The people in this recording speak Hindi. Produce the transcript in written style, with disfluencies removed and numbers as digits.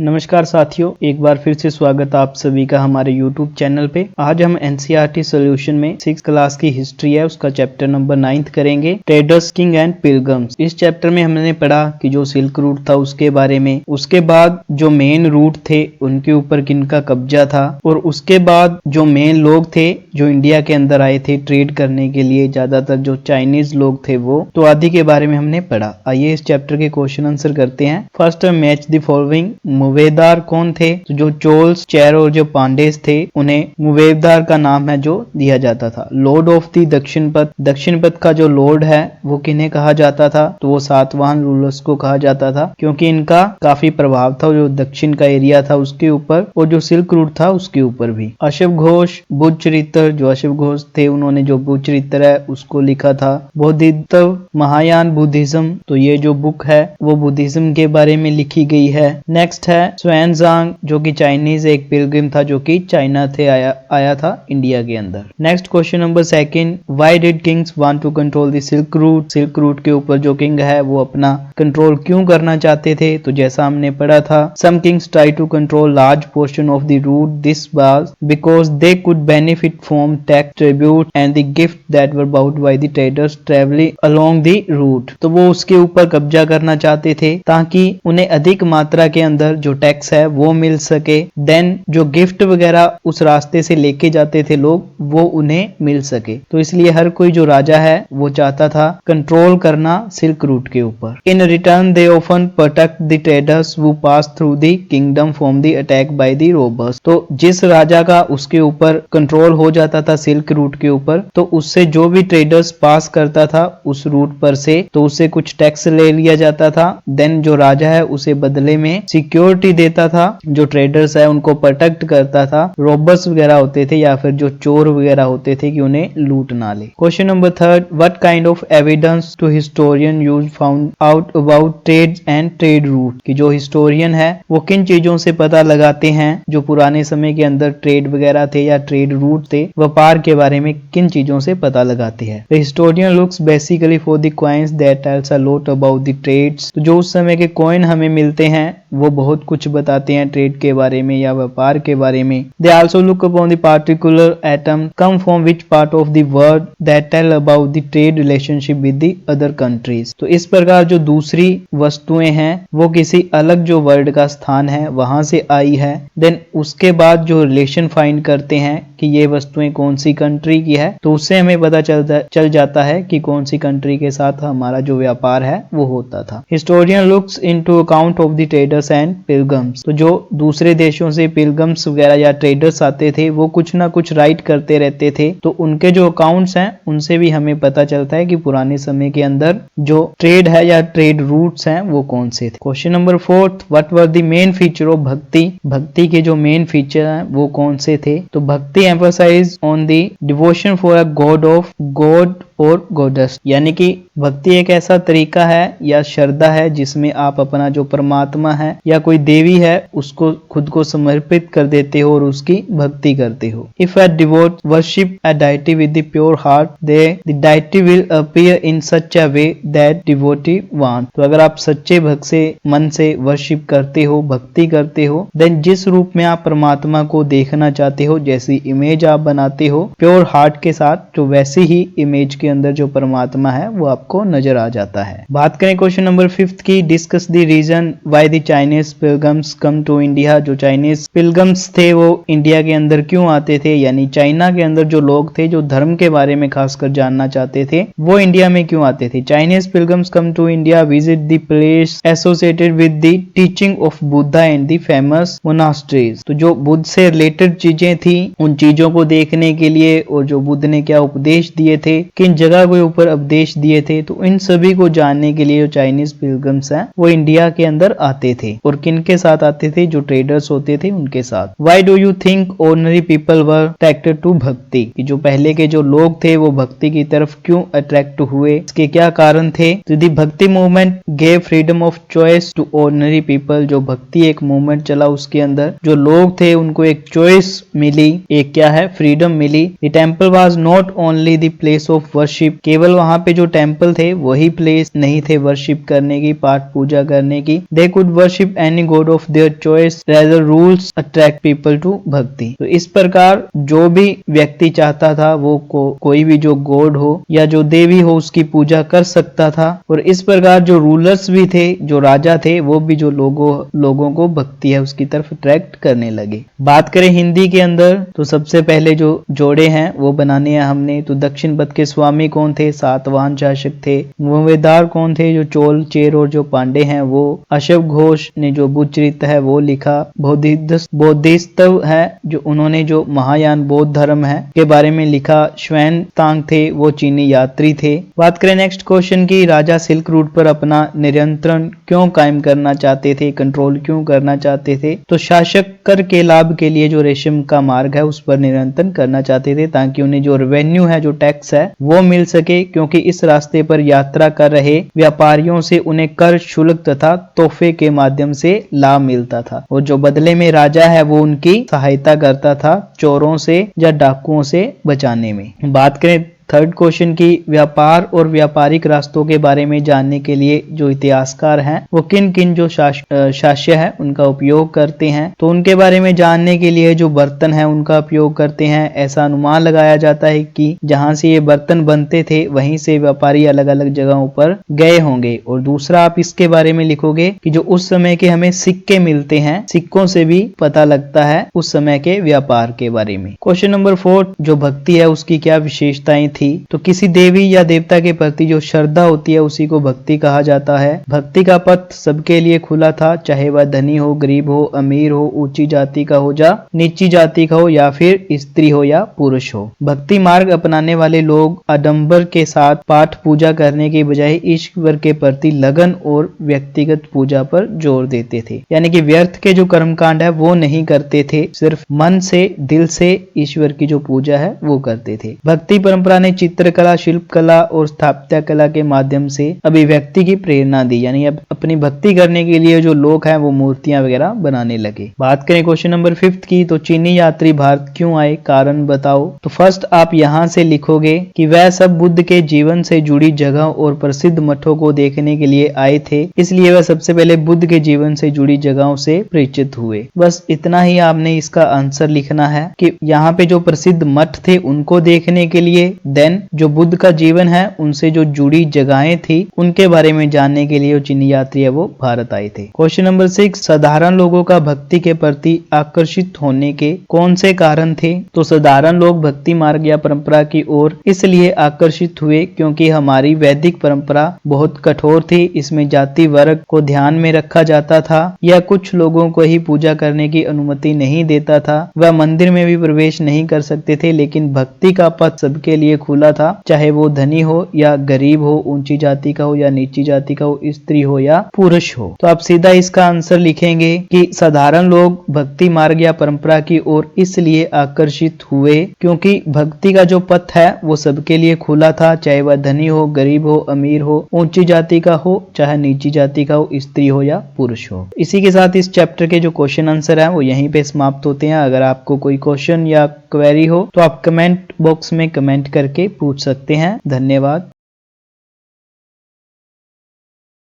नमस्कार साथियों, एक बार फिर से स्वागत आप सभी का हमारे YouTube चैनल पे। आज हम एनसीईआरटी सॉल्यूशन में 6th क्लास की हिस्ट्री है, उसका चैप्टर नंबर 9 करेंगे, ट्रेडर्स, किंग एंड पिलग्रिम्स। इस चैप्टर में हमने पढ़ा कि जो सिल्क रूट था उसके बारे में, उसके बाद जो मेन रूट थे उनके ऊपर किनका कब्जा था, और उसके बाद जो मेन लोग थे जो इंडिया के अंदर आए थे ट्रेड करने के लिए, ज्यादातर जो चाइनीज लोग थे वो, तो आदि के बारे में हमने पढ़ा। आइए इस चैप्टर के क्वेश्चन आंसर करते हैं। First, match the following. मुवेदार कौन थे? तो जो चोल्स, चेर और जो पांडेस थे उन्हें मुवेदार का नाम है जो दिया जाता था। Lord of the Dakshinapatha, Dakshinapatha का जो लॉर्ड है वो किन्हें कहा जाता था? तो वो सातवाहन रूलर्स को कहा जाता था, क्योंकि इनका काफी प्रभाव था जो दक्षिण का एरिया था उसके ऊपर, और जो सिल्क रूट था उसके ऊपर भी। अशोक घोष, बुद्ध चरित्र, जो अशोक घोष थे उन्होंने जो बुद्ध चरित्र है उसको लिखा था। बौद्धित्व, महायान बुद्धिज्म, तो ये जो बुक है वो बुद्धिज्म के बारे में लिखी गई है। नेक्स्ट है स्वानजांग, जो कि चाइनीज एक पिलग्रिम था जो कि चाइना से आया था इंडिया के अंदर। Next question number second, why did kings want to control the silk route? Silk route के ऊपर जो किंग है वो अपना कंट्रोल क्यों करना चाहते थे? तो जैसा हमने पढ़ा था, some kings try to control large portion of the route, this was because they could benefit from tax, tribute and the gift that were brought by the traders travelling along the route. तो वो उसके ऊपर कब्जा करना चाहते थे ताकि उन्हें अधिक मात्रा के अंदर जो टैक्स है वो मिल सके, देन जो गिफ्ट वगैरह उस रास्ते से लेके जाते थे लोग वो उन्हें मिल सके। तो इसलिए हर कोई जो राजा है वो चाहता था कंट्रोल करना सिल्क रूट के ऊपर। In return they often protect the traders who pass through the kingdom from the attack by the robbers. तो जिस राजा का उसके ऊपर कंट्रोल हो जाता था सिल्क रूट के ऊपर, तो उससे जो भी ट्रेडर्स पास करता था उस रूट पर से, तो उससे कुछ टैक्स ले लिया जाता था। देन जो राजा है उसे बदले में सिक्योरिटी देता था, जो ट्रेडर्स है उनको प्रोटेक्ट करता था, रॉबर्स वगैरह होते थे या फिर जो चोर वगैरह होते थे कि उन्हें लूट ना ले। Question number third, what kind of evidence to historian use found out about trade and trade route? कि जो हिस्टोरियन है वो किन चीजों से पता लगाते हैं जो पुराने समय के अंदर ट्रेड वगैरह थे या ट्रेड रूट थे, व्यापार के बारे में किन चीजों से पता लगाते हैं? The historian looks basically for the coins that tells a lot about the trades. तो जो उस समय के कॉइन हमें मिलते हैं वो बहुत कुछ बताते हैं ट्रेड के बारे में या व्यापार के बारे में। They also look upon the particular item come from which part of the world that tell about the trade relationship with the other countries. तो इस प्रकार जो दूसरी वस्तुएं हैं वो किसी अलग जो वर्ल्ड का स्थान है वहां से आई है, देन उसके बाद जो रिलेशन फाइंड करते हैं कि ये वस्तुएं कौन सी कंट्री की है, तो उससे हमें पता चल जाता है कि कौन सी कंट्री के साथ हमारा जो व्यापार है वो होता था। Historian looks into account of the traders and pilgrims. तो जो दूसरे देशों से पिलग्रिम्स वगैरह या ट्रेडर्स आते थे वो कुछ ना कुछ राइट करते रहते थे, तो उनके जो अकाउंट्स हैं उनसे भी हमें पता चलता है कि पुराने समय के अंदर जो ट्रेड है या ट्रेड रूट्स हैं वो कौन से थे। Question number fourth, what were the main feature of भक्ति? भक्ति के जो मेन फीचर हैं वो कौन से थे? तो bhakti emphasize on the devotion for a god of god और गॉडेस, यानी कि भक्ति एक ऐसा तरीका है या श्रद्धा है जिसमें आप अपना जो परमात्मा है या कोई देवी है उसको खुद को समर्पित कर देते हो और उसकी भक्ति करते हो। If a devote worship a deity with the pure heart, the deity will appear in such a way that devotee want. तो अगर आप सच्चे भक्त से मन से वर्शिप करते हो, भक्ति करते हो, देन जिस रूप में आप परमात्मा को देखना चाहते हो, जैसी इमेज आप बनाते हो प्योर हार्ट के साथ, तो वैसी ही इमेज के अंदर जो परमात्मा है वो आपको नजर आ जाता है। बात करें क्वेश्चन नंबर 5 की, discuss the reason why the Chinese pilgrims come to India. जो चाइनीज पिलग्रिम्स थे वो इंडिया के अंदर क्यों आते थे, यानी चाइना के अंदर जो लोग थे जो धर्म के बारे में खासकर जानना चाहते थे वो इंडिया में क्यों आते थे? Chinese pilgrims come to India visit the place associated with the teaching of Buddha and the famous monasteries. तो जो बुद्ध से रिलेटेड चीजें थी उन चीजों को देखने के लिए, और जो बुद्ध ने क्या उपदेश दिए थे, किन जगह के ऊपर उपदेश दिए थे, तो इन सभी को जानने के लिए जो चाइनीज पिलग्रिम्स हैं वो इंडिया के अंदर आते थे। और किन के साथ आते थे? जो ट्रेडर्स होते थे उनके साथ। Why do you think ordinary people were attracted to bhakti? कि जो पहले के जो लोग थे वो भक्ति की तरफ क्यों अट्रैक्ट हुए, इसके क्या कारण थे? तो the bhakti movement gave freedom of choice to ordinary people. जो भक्ति एक मूवमेंट चला उसके अंदर जो लोग थे उनको एक चॉइस मिली, एक क्या है फ्रीडम मिली। The temple was not only the place of worship, केवल वहां पे जो टेम्पल थे वही प्लेस नहीं थे वर्शिप करने की, पाठ पूजा करने की। They could worship any god of their choice, rather rules attract people to bhakti. तो इस प्रकार जो भी व्यक्ति चाहता था वो कोई भी जो गॉड हो या जो देवी हो उसकी पूजा कर सकता था, और इस प्रकार जो रूलर्स भी थे, जो राजा थे, वो भी जो लोगों को भक्ति है उसकी तरफ अट्रैक्ट करने लगे। बात करें हिंदी के अंदर तो सबसे पहले जो जोड़े हैं वो बनाने हैं हमने। तो दक्षिण पथ के स्वामी कौन थे? सातवाहन शासक थे। मुवेदार कौन थे? जो चोल, चेर और जो पांडे हैं वो। अशोक घोष ने जो बुद्धचरित्र है वो लिखा। बोधिसत्व है जो उन्होंने जो महायान बौद्ध धर्म है के बारे में लिखा। श्वेन तांग थे वो चीनी यात्री थे। बात करें नेक्स्ट क्वेश्चन की, राजा सिल्क रूट पर अपना नियंत्रण क्यों कायम करना चाहते थे, कंट्रोल क्यों करना चाहते थे? तो शासक कर के लाभ के लिए जो रेशम का मार्ग है उस पर नियंत्रण करना चाहते थे ताकि उन्हें जो रेवेन्यू है, जो टैक्स है वो मिल सके, क्योंकि इस रास्ते पर यात्रा कर रहे व्यापारियों से उन्हें कर, शुल्क तथा तोहफे के माध्यम से लाभ मिलता था, और जो बदले में राजा है वो उनकी सहायता करता था चोरों से या डाकुओं से बचाने में। बात करें थर्ड क्वेश्चन की, व्यापार और व्यापारिक रास्तों के बारे में जानने के लिए जो इतिहासकार हैं वो किन किन जो शास्य है उनका उपयोग करते हैं? तो उनके बारे में जानने के लिए जो बर्तन है उनका उपयोग करते हैं। ऐसा अनुमान लगाया जाता है कि जहां से ये बर्तन बनते थे वहीं से व्यापारी अलग अलग जगहों पर गए होंगे। और दूसरा आप इसके बारे में लिखोगे कि जो उस समय के हमें सिक्के मिलते हैं, सिक्कों से भी पता लगता है उस समय के व्यापार के बारे में। क्वेश्चन नंबर 4, जो भक्ति है उसकी क्या विशेषताएं थी? तो किसी देवी या देवता के प्रति जो श्रद्धा होती है उसी को भक्ति कहा जाता है। भक्ति का पथ सबके लिए खुला था, चाहे वह धनी हो, गरीब हो, अमीर हो, ऊंची जाति का हो या नीची जाति का हो, या फिर स्त्री हो या पुरुष हो। भक्ति मार्ग अपनाने वाले लोग आडंबर के साथ पाठ पूजा करने के बजाय ईश्वर के प्रति लगन और व्यक्तिगत पूजा पर जोर देते थे, यानी कि व्यर्थ के जो कर्मकांड है वो नहीं करते थे, सिर्फ मन से, दिल से ईश्वर की जो पूजा है वो करते थे। भक्ति परंपरा ने चित्रकला, शिल्पकला और स्थापत्य कला के माध्यम से अभिव्यक्ति की प्रेरणा दी, यानी अब अपनी भक्ति करने के लिए जो लोग हैं वो मूर्तियां वगैरह बनाने लगे। बात करें क्वेश्चन नंबर 5 की, तो चीनी यात्री भारत क्यों आए, कारण बताओ। तो फर्स्ट आप यहां से लिखोगे कि वह सब बुद्ध के जीवन से जुड़ी जगह और प्रसिद्ध मठों को देखने के लिए आए थे, इसलिए वह सबसे पहले बुद्ध के जीवन से जुड़ी जगहों से परिचित हुए। बस इतना ही आपने इसका आंसर लिखना है कि यहाँ पे जो प्रसिद्ध मठ थे उनको देखने के लिए, देन जो बुद्ध का जीवन है उनसे जो जुड़ी जगहें थी उनके बारे में जानने के लिए चीनी यात्री है वो भारत आए थे। क्वेश्चन नंबर 6, साधारण लोगों का भक्ति के प्रति आकर्षित होने के कौन से कारण थे? तो साधारण लोग भक्ति मार्ग या परंपरा की ओर इसलिए आकर्षित हुए क्योंकि हमारी वैदिक परंपरा बहुत कठोर थी, इसमें जाति वर्ग को ध्यान में रखा जाता था, या कुछ लोगों को ही पूजा करने की अनुमति नहीं देता था, वह मंदिर में भी प्रवेश नहीं कर सकते थे, लेकिन भक्ति का पथ सबके लिए खुला था, चाहे वो धनी हो या गरीब हो, ऊंची जाति का हो या नीची जाति का हो, स्त्री हो या पुरुष हो। तो आप सीधा इसका आंसर लिखेंगे कि साधारण लोग भक्ति मार्ग या परंपरा की ओर इसलिए आकर्षित हुए क्योंकि भक्ति का जो पथ है वो सबके लिए खुला था, चाहे वह धनी हो, गरीब हो, अमीर हो, ऊंची जाति का हो, चाहे नीची जाति का हो, स्त्री हो या पुरुष हो। इसी के साथ इस चैप्टर के जो क्वेश्चन आंसर है वो यहीं पे समाप्त होते हैं। अगर आपको कोई क्वेश्चन या क्वेरी हो तो आप कमेंट बॉक्स में कमेंट करके पूछ सकते हैं। धन्यवाद।